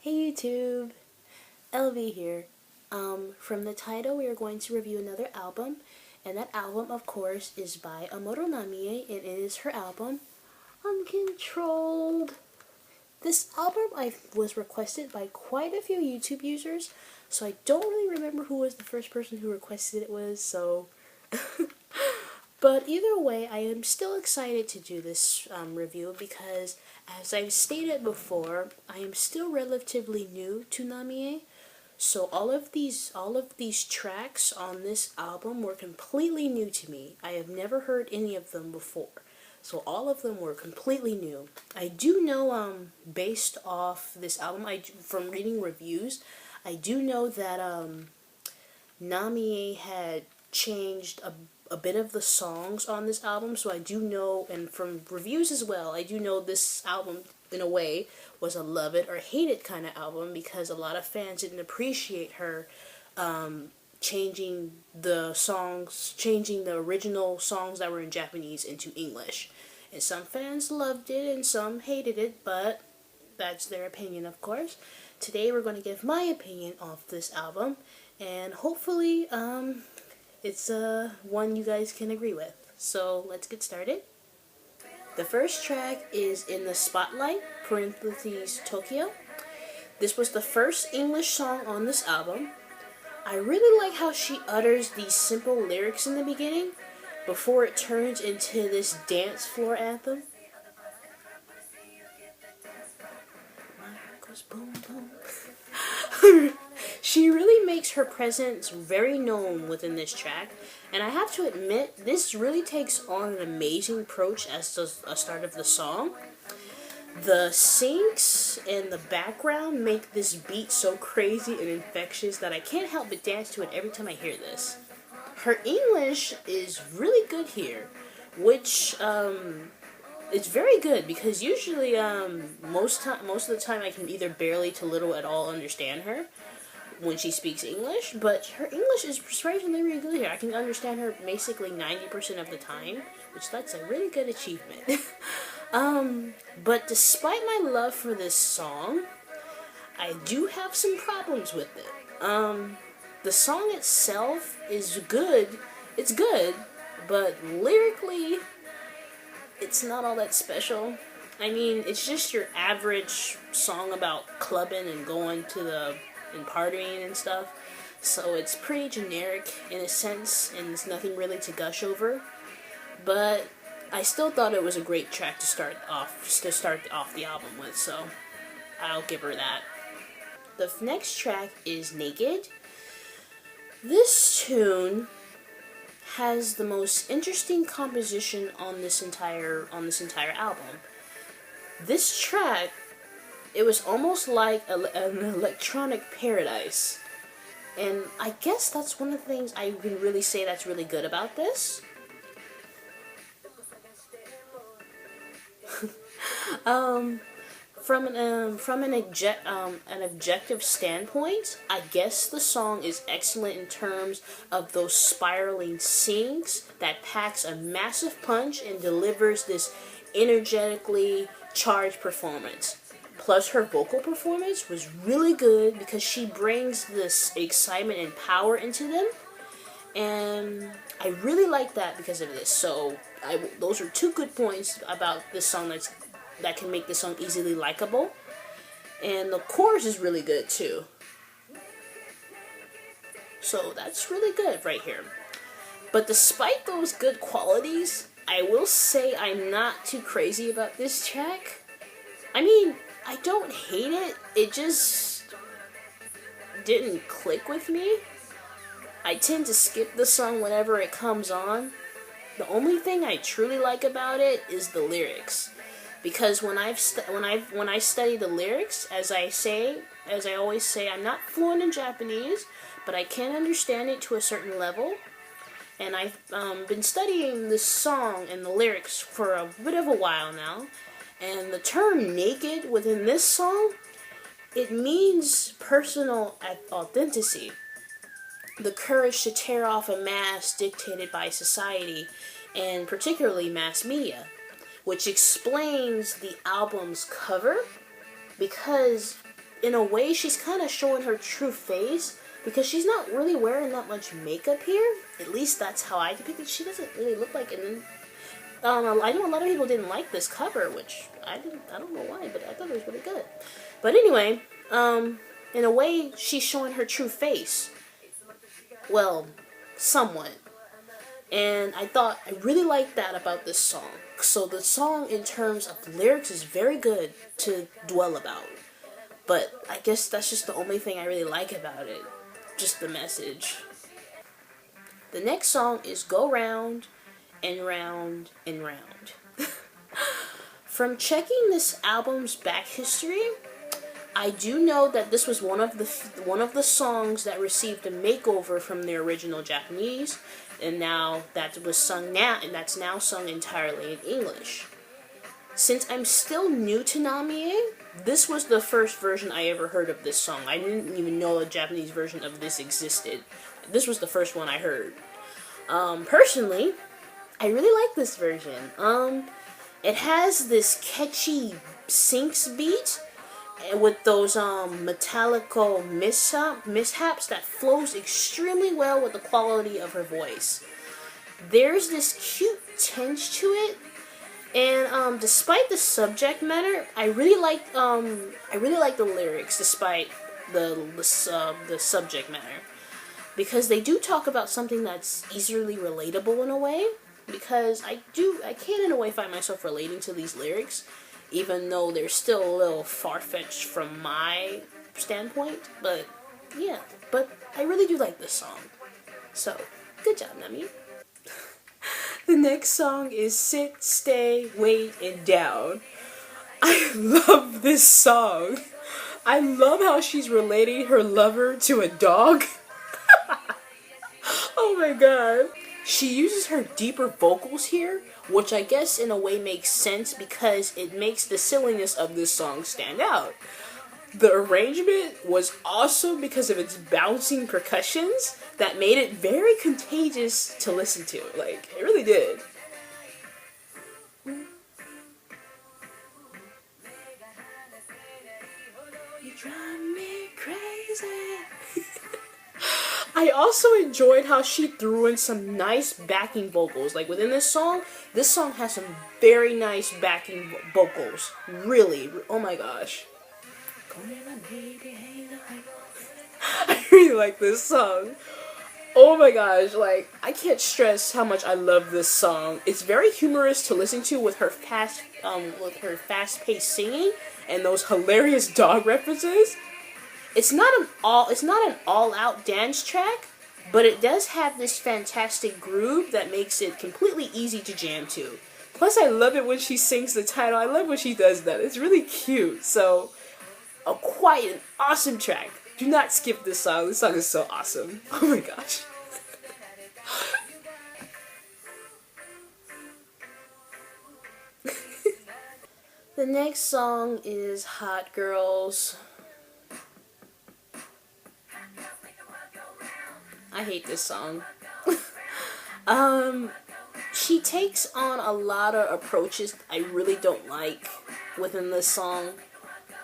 Hey YouTube, LV here. From the title, we are going to review another album, and that album, of course, is by Amuro Namie, and it is her album, Uncontrolled. This album was requested by quite a few YouTube users, so I don't really remember who was the first person who requested it. But either way, I am still excited to do this review because, as I've stated before, I am still relatively new to Namie. So all of these tracks on this album were completely new to me. I have never heard any of them before. So all of them were completely new. I do know, based off this album, from reading reviews, I do know that Namie had changed a bit of the songs on this album, so I do know, and from reviews as well, I do know this album, in a way, was a love it or hate it kind of album, because a lot of fans didn't appreciate her changing the original songs that were in Japanese into English. And some fans loved it and some hated it, but that's their opinion, of course. Today we're going to give my opinion of this album, and hopefully it's one you guys can agree with. So let's get started. The first track is In the Spotlight, Tokyo. This was the first English song on this album. I really like how she utters these simple lyrics in the beginning before it turns into this dance floor anthem. My heart goes boom boom. She really makes her presence very known within this track, and I have to admit, this really takes on an amazing approach as the start of the song. The syncs and the background make this beat so crazy and infectious that I can't help but dance to it every time I hear this. Her English is really good here, which it's very good, because usually most of the time I can either barely to little at all understand her when she speaks English, but her English is surprisingly really good here. I can understand her basically 90% of the time, which that's a really good achievement. But despite my love for this song, I do have some problems with it. The song itself is good. It's good, but lyrically, it's not all that special. I mean, it's just your average song about clubbing and going to and partying and stuff. So it's pretty generic in a sense, and there's nothing really to gush over. But I still thought it was a great track to start off the album with, so I'll give her that. The next track is Naked. This tune has the most interesting composition on this entire album. This track, it was almost like an electronic paradise. And I guess that's one of the things I can really say that's really good about this. From an objective standpoint, I guess the song is excellent in terms of those spiraling syncs that packs a massive punch and delivers this energetically charged performance. Plus, her vocal performance was really good because she brings this excitement and power into them, and I really like that because of this. So, those are two good points about this song that can make this song easily likable. And the chorus is really good too. So that's really good right here. But despite those good qualities, I will say I'm not too crazy about this track. I mean, I don't hate it, it just didn't click with me. I tend to skip the song whenever it comes on. The only thing I truly like about it is the lyrics. Because when I study the lyrics, as I always say, I'm not fluent in Japanese, but I can understand it to a certain level. And I've been studying this song and the lyrics for a bit of a while now. And the term naked within this song, it means personal authenticity. The courage to tear off a mask dictated by society, and particularly mass media, which explains the album's cover, because in a way, she's kind of showing her true face because she's not really wearing that much makeup here. At least that's how I depict it. She doesn't really look like it. And I know a lot of people didn't like this cover, which I didn't. I don't know why, but I thought it was really good. But anyway, in a way, she's showing her true face. Well, somewhat. And I really like that about this song. So the song, in terms of lyrics, is very good to dwell about. But I guess that's just the only thing I really like about it. Just the message. The next song is Go Round and Round and Round. From checking this album's back history, I do know that this was one of the songs that received a makeover from the original Japanese, and that's now sung entirely in English. Since I'm still new to Namie, this was the first version I ever heard of this song. I didn't even know a Japanese version of this existed. This was the first one I heard. Personally, I really like this version. It has this catchy syncs beat with those metallical mishaps that flows extremely well with the quality of her voice. There's this cute tinge to it, and despite the subject matter, I really like the lyrics despite the subject matter, because they do talk about something that's easily relatable in a way. Because I can in a way find myself relating to these lyrics, even though they're still a little far-fetched from my standpoint. But yeah, but I really do like this song. So, good job, Namie. The next song is Sit, Stay, Wait, and Down. I love this song. I love how she's relating her lover to a dog. Oh my god. She uses her deeper vocals here, which I guess in a way makes sense because it makes the silliness of this song stand out. The arrangement was awesome because of its bouncing percussions that made it very contagious to listen to. Like, it really did. You drive me crazy. I also enjoyed how she threw in some nice backing vocals. Like, within this song has some very nice backing vocals. Really, oh my gosh. I really like this song. Oh my gosh, like, I can't stress how much I love this song. It's very humorous to listen to with her fast-paced singing and those hilarious dog references. It's not an all-out dance track, but it does have this fantastic groove that makes it completely easy to jam to. Plus, I love it when she sings the title. I love when she does that. It's really cute. So, quite an awesome track. Do not skip this song. This song is so awesome. Oh my gosh. The next song is Hot Girls. I hate this song. She takes on a lot of approaches I really don't like within this song.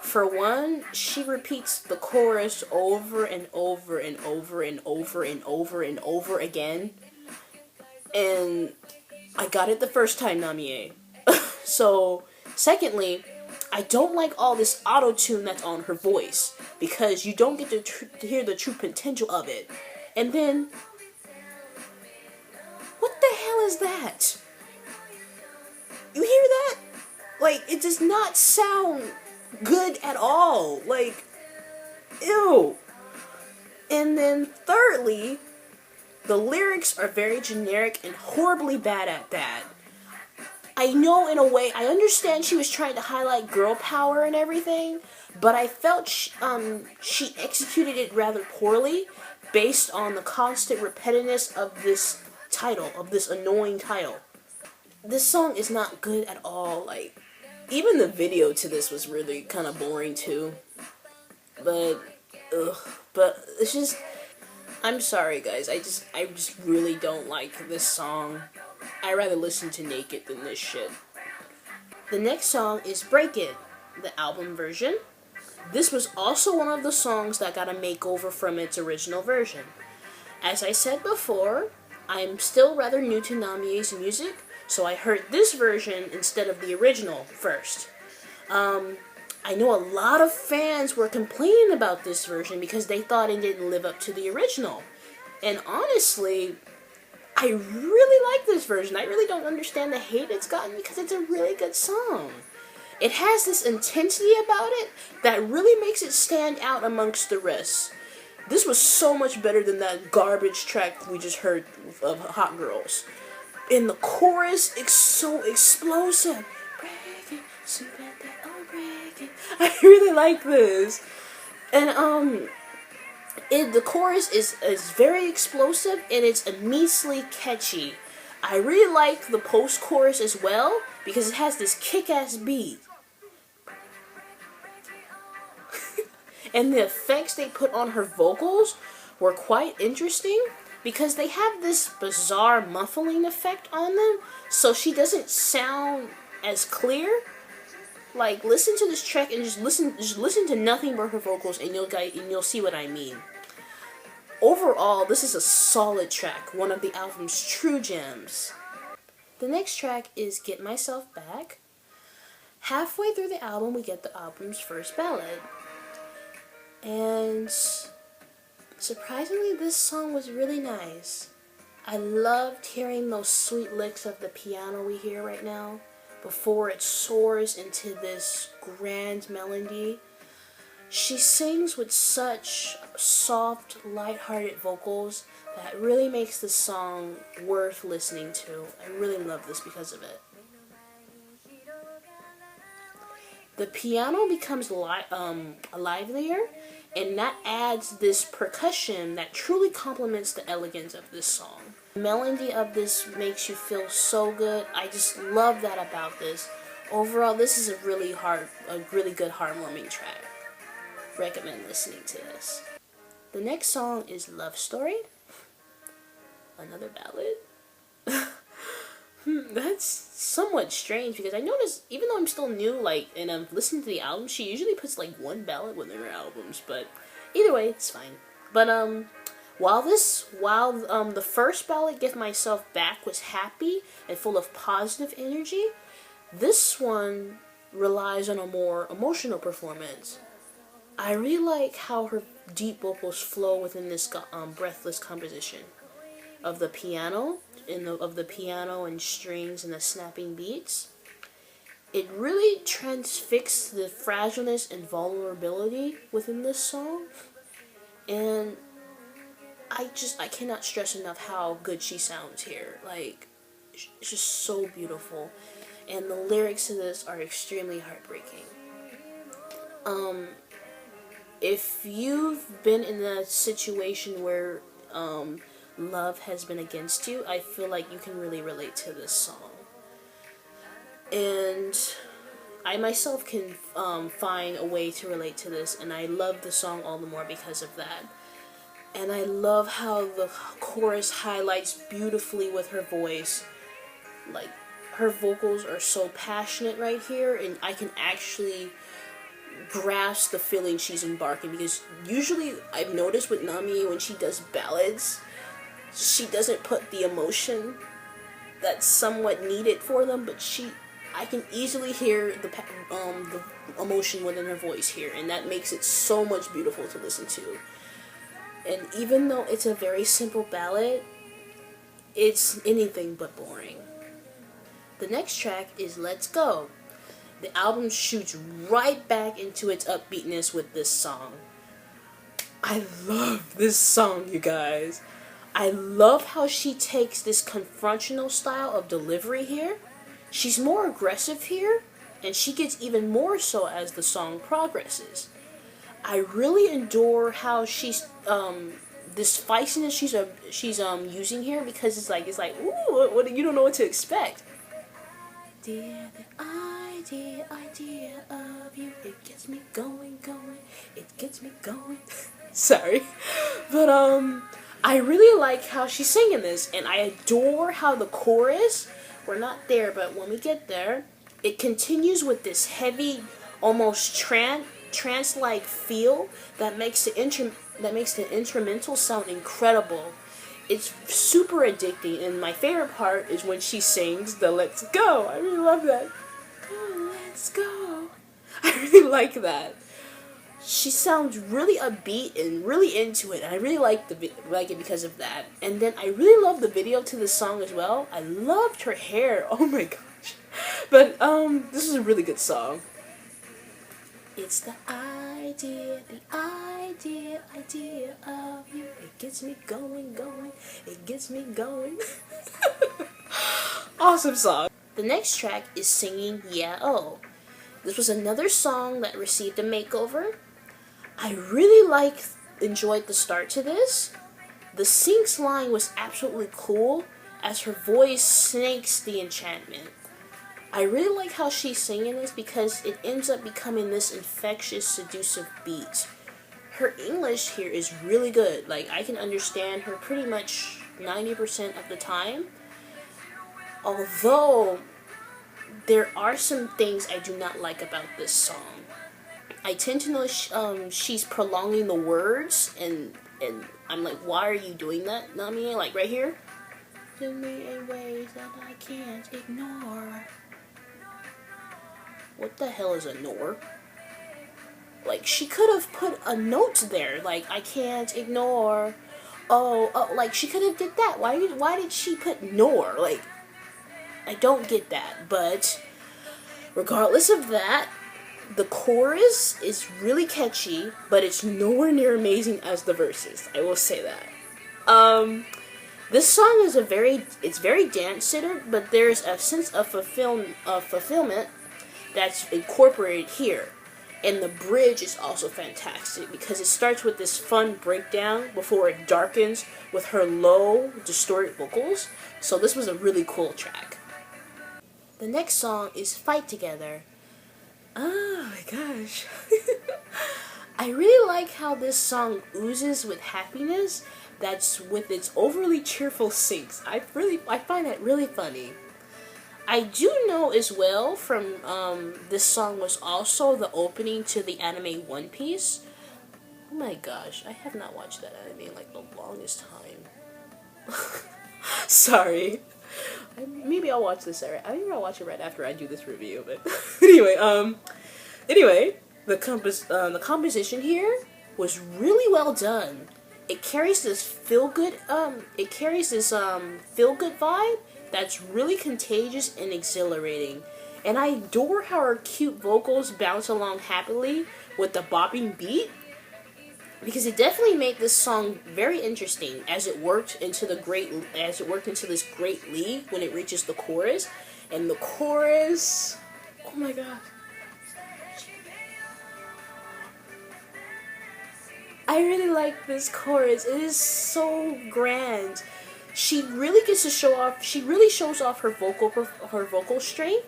For one, she repeats the chorus over and over and over and over and over and over again. And I got it the first time, Namie. So, secondly, I don't like all this auto-tune that's on her voice, because you don't get to hear the true potential of it. And then, what the hell is that? You hear that? Like, it does not sound good at all. Like, ew. And then thirdly, the lyrics are very generic and horribly bad at that. I know in a way, I understand she was trying to highlight girl power and everything, but I felt she executed it rather poorly based on the constant repetitiveness of this title, of this annoying title. This song is not good at all. Like, even the video to this was really kind of boring too. But it's just, I'm sorry guys, I just really don't like this song. I'd rather listen to Naked than this shit. The next song is Break It, the album version. This was also one of the songs that got a makeover from its original version. As I said before, I'm still rather new to Namie's music, so I heard this version instead of the original first. I know a lot of fans were complaining about this version because they thought it didn't live up to the original. And honestly, I really like this version. I really don't understand the hate it's gotten because it's a really good song. It has this intensity about it that really makes it stand out amongst the rest. This was so much better than that garbage track we just heard of Hot Girls. And the chorus is so explosive. I really like this. And the chorus is very explosive and it's immensely catchy. I really like the post-chorus as well because it has this kick-ass beat. And the effects they put on her vocals were quite interesting because they have this bizarre muffling effect on them, so she doesn't sound as clear. Like, listen to this track and just listen to nothing but her vocals, and you'll see what I mean. Overall, this is a solid track, one of the album's true gems. The next track is Get Myself Back. Halfway through the album, we get the album's first ballad. And surprisingly, this song was really nice. I loved hearing those sweet licks of the piano we hear right now before it soars into this grand melody. She sings with such soft, light-hearted vocals that really makes the song worth listening to. I really love this because of it. The piano becomes livelier, and that adds this percussion that truly complements the elegance of this song. The melody of this makes you feel so good. I just love that about this. Overall, this is a really good, heartwarming track. Recommend listening to this. The next song is Love Story. Another ballad. That's somewhat strange because I noticed, even though I'm still new, and I'm listening to the album, she usually puts one ballad within her albums, but either way, it's fine. But while the first ballad, Get Myself Back, was happy and full of positive energy, this one relies on a more emotional performance. I really like how her deep vocals flow within this breathless composition of the piano, and strings and the snapping beats. It really transfixes the fragileness and vulnerability within this song, and I cannot stress enough how good she sounds here. It's just so beautiful, and the lyrics to this are extremely heartbreaking. If you've been in a situation where love has been against you, I feel like you can really relate to this song. And I myself can find a way to relate to this, and I love the song all the more because of that. And I love how the chorus highlights beautifully with her voice. Her vocals are so passionate right here, and I can actually grasp the feeling she's embarking, because usually I've noticed with Namie, when she does ballads, she doesn't put the emotion that's somewhat needed for them, but I can easily hear the emotion within her voice here, and that makes it so much beautiful to listen to. And even though it's a very simple ballad, it's anything but boring. The next track is Let's Go. The album shoots right back into its upbeatness with this song. I love this song, you guys. I love how she takes this confrontational style of delivery here. She's more aggressive here, and she gets even more so as the song progresses. I really adore how she's this feistiness she's using here, because it's like ooh, what you don't know what to expect. Dear, the idea of you, it gets me going, it gets me going. Sorry. But I really like how she's singing this, and I adore how the chorus, we're not there, but when we get there, it continues with this heavy, almost trance trance-like feel that makes the instrumental sound incredible. It's super addicting, and my favorite part is when she sings the "Let's Go." I really love that. Oh, let's go. I really like that. She sounds really upbeat and really into it, and I really like it because of that. And then I really love the video to this song as well. I loved her hair. Oh my gosh. But this is a really good song. It's the idea of you. It gets me going, it gets me going. Awesome song. The next track is Singing Yeah Oh. This was another song that received a makeover. I really enjoyed the start to this. The Sync's line was absolutely cool as her voice snakes the enchantment. I really like how she's singing this because it ends up becoming this infectious, seductive beat. Her English here is really good. Like, I can understand her pretty much 90% of the time. Although, there are some things I do not like about this song. I tend to know she's prolonging the words, and I'm like, why are you doing that, Namie? Like, right here. To me in ways that I can't ignore. What the hell is a nor? Like, she could have put a note there, like, I can't ignore. Oh, like, she could have did that. Why did she put nor? Like, I don't get that. But regardless of that, the chorus is really catchy, but it's nowhere near amazing as the verses. I will say that. This song is it's very dance-centered, but there's a sense of fulfillment that's incorporated here. And the bridge is also fantastic because it starts with this fun breakdown before it darkens with her low, distorted vocals. So this was a really cool track. The next song is Fight Together. Oh my gosh. I really like how this song oozes with happiness that's with its overly cheerful syncs. I find that really funny. I do know as well from this song was also the opening to the anime One Piece. Oh my gosh, I have not watched that anime in like the longest time. Sorry. Maybe I'll watch this. I think I'll watch it right after I do this review. But anyway, the composition here was really well done. It carries this feel good vibe that's really contagious and exhilarating. And I adore how her cute vocals bounce along happily with the bopping beat, because it definitely made this song very interesting as it worked into this great lead when it reaches the chorus. And the chorus, oh my god. I really like this chorus. It is so grand. She really shows off her vocal strength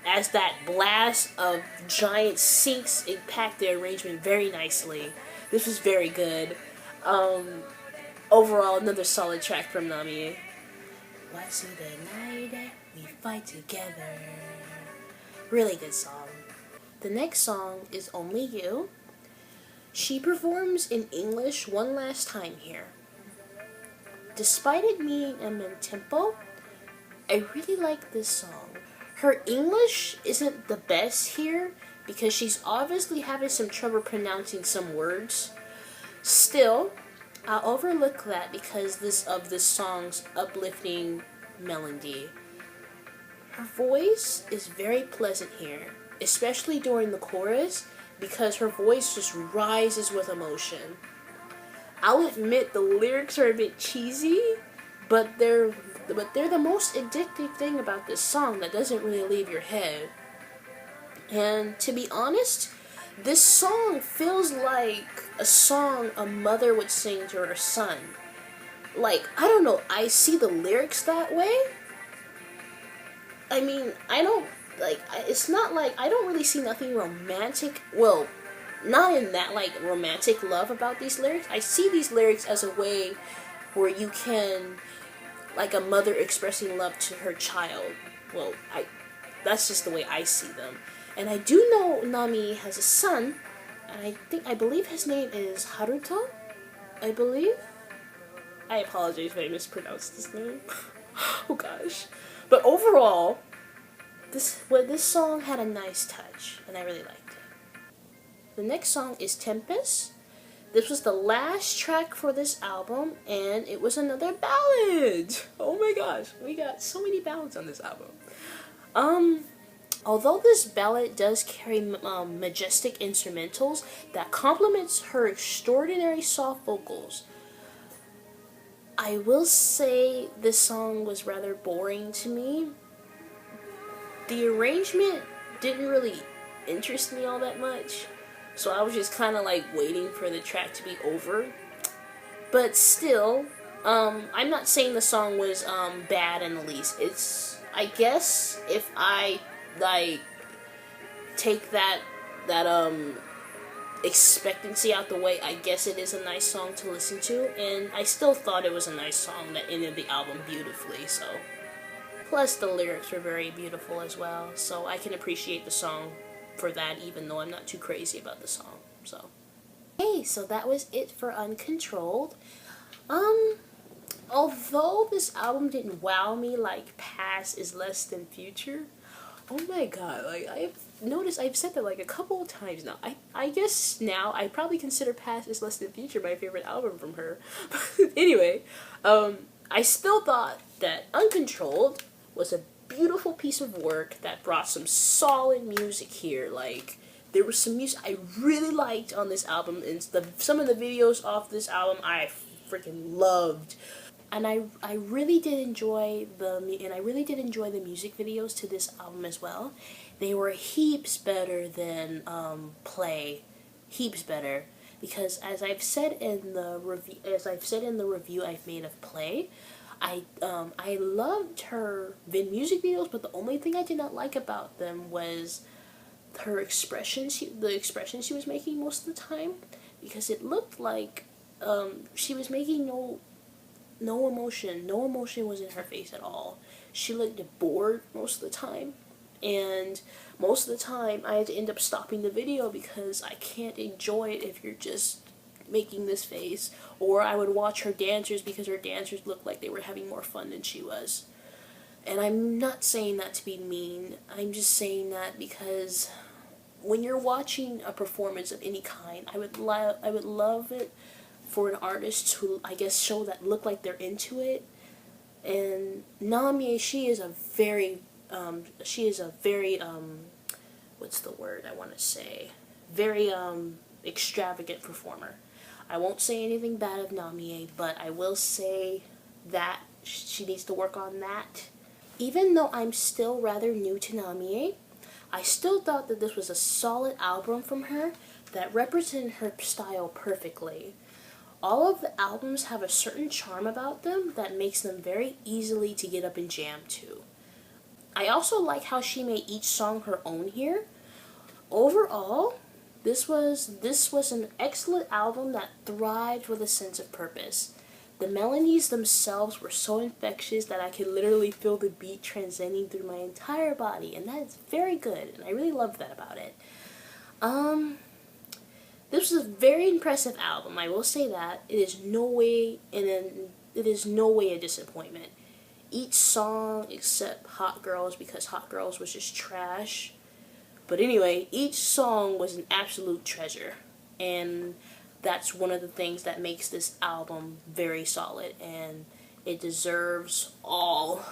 as that blast of giant syncs impact the arrangement very nicely. This was very good. Overall, another solid track from Namie. What's the night that we fight together? Really good song. The next song is Only You. She performs in English one last time here. Despite it being a mid-tempo, I really like this song. Her English isn't the best here because she's obviously having some trouble pronouncing some words. Still, I'll overlook that because of this song's uplifting melody. Her voice is very pleasant here, especially during the chorus, because her voice just rises with emotion. I'll admit the lyrics are a bit cheesy, but they're the most addictive thing about this song that doesn't really leave your head. And to be honest, this song feels like a song a mother would sing to her son. Like, I don't know, I see the lyrics that way. I mean, it's not like, I don't really see nothing romantic, well, not in that, like, romantic love about these lyrics. I see these lyrics as a way where you can, like a mother expressing love to her child. Well, that's just the way I see them. And I do know Namie has a son, And I believe his name is Haruto, I believe. I apologize if I mispronounced his name. Oh gosh. But overall, this song had a nice touch, and I really liked it. The next song is Tempest. This was the last track for this album, and it was another ballad. Oh my gosh, we got so many ballads on this album. Although this ballad does carry majestic instrumentals that complements her extraordinary soft vocals, I will say this song was rather boring to me. The arrangement didn't really interest me all that much, so I was just kind of like waiting for the track to be over. But still, I'm not saying the song was bad in the least. It's, I guess, if I like take that expectancy out the way, I guess it is a nice song to listen to, and I still thought it was a nice song that ended the album beautifully. So, plus the lyrics were very beautiful as well, so I can appreciate the song for that, even though I'm not too crazy about the song. So, hey, so that was it for Uncontrolled. Although this album didn't wow me like Past is Less Than Future, oh my god, like, I've noticed, I've said that like a couple of times now. I guess now I probably consider Past is Less Than Future my favorite album from her. But anyway, I still thought that Uncontrolled was a beautiful piece of work that brought some solid music here. Like, there was some music I really liked on this album, and some of the videos off this album I freaking loved. And I really did enjoy the music videos to this album as well. They were heaps better than Play, heaps better, because as I've said in the review I've made of Play, I loved her music videos, but the only thing I did not like about them was her expression. The expression she was making most of the time, because it looked like she was making no emotion. No emotion was in her face at all. She looked bored most of the time, and most of the time I had to end up stopping the video because I can't enjoy it if you're just making this face. Or I would watch her dancers because her dancers looked like they were having more fun than she was. And I'm not saying that to be mean. I'm just saying that because when you're watching a performance of any kind, I would love it for an artist to, I guess, show that look like they're into it. And Namie, she is a very what's the word I want to say? Very extravagant performer. I won't say anything bad of Namie, but I will say that she needs to work on that. Even though I'm still rather new to Namie, I still thought that this was a solid album from her that represented her style perfectly. All of the albums have a certain charm about them that makes them very easily to get up and jam to. I also like how she made each song her own here. Overall, this was an excellent album that thrived with a sense of purpose. The melodies themselves were so infectious that I could literally feel the beat transcending through my entire body, and that is very good, and I really love that about it. This was a very impressive album, I will say that. It is no way a disappointment. Each song except Hot Girls, because Hot Girls was just trash. But anyway, each song was an absolute treasure. And that's one of the things that makes this album very solid, and it deserves all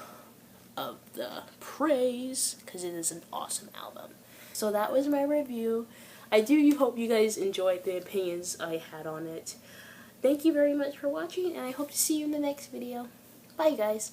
of the praise because it is an awesome album. So that was my review. I do hope you guys enjoyed the opinions I had on it. Thank you very much for watching, and I hope to see you in the next video. Bye, guys.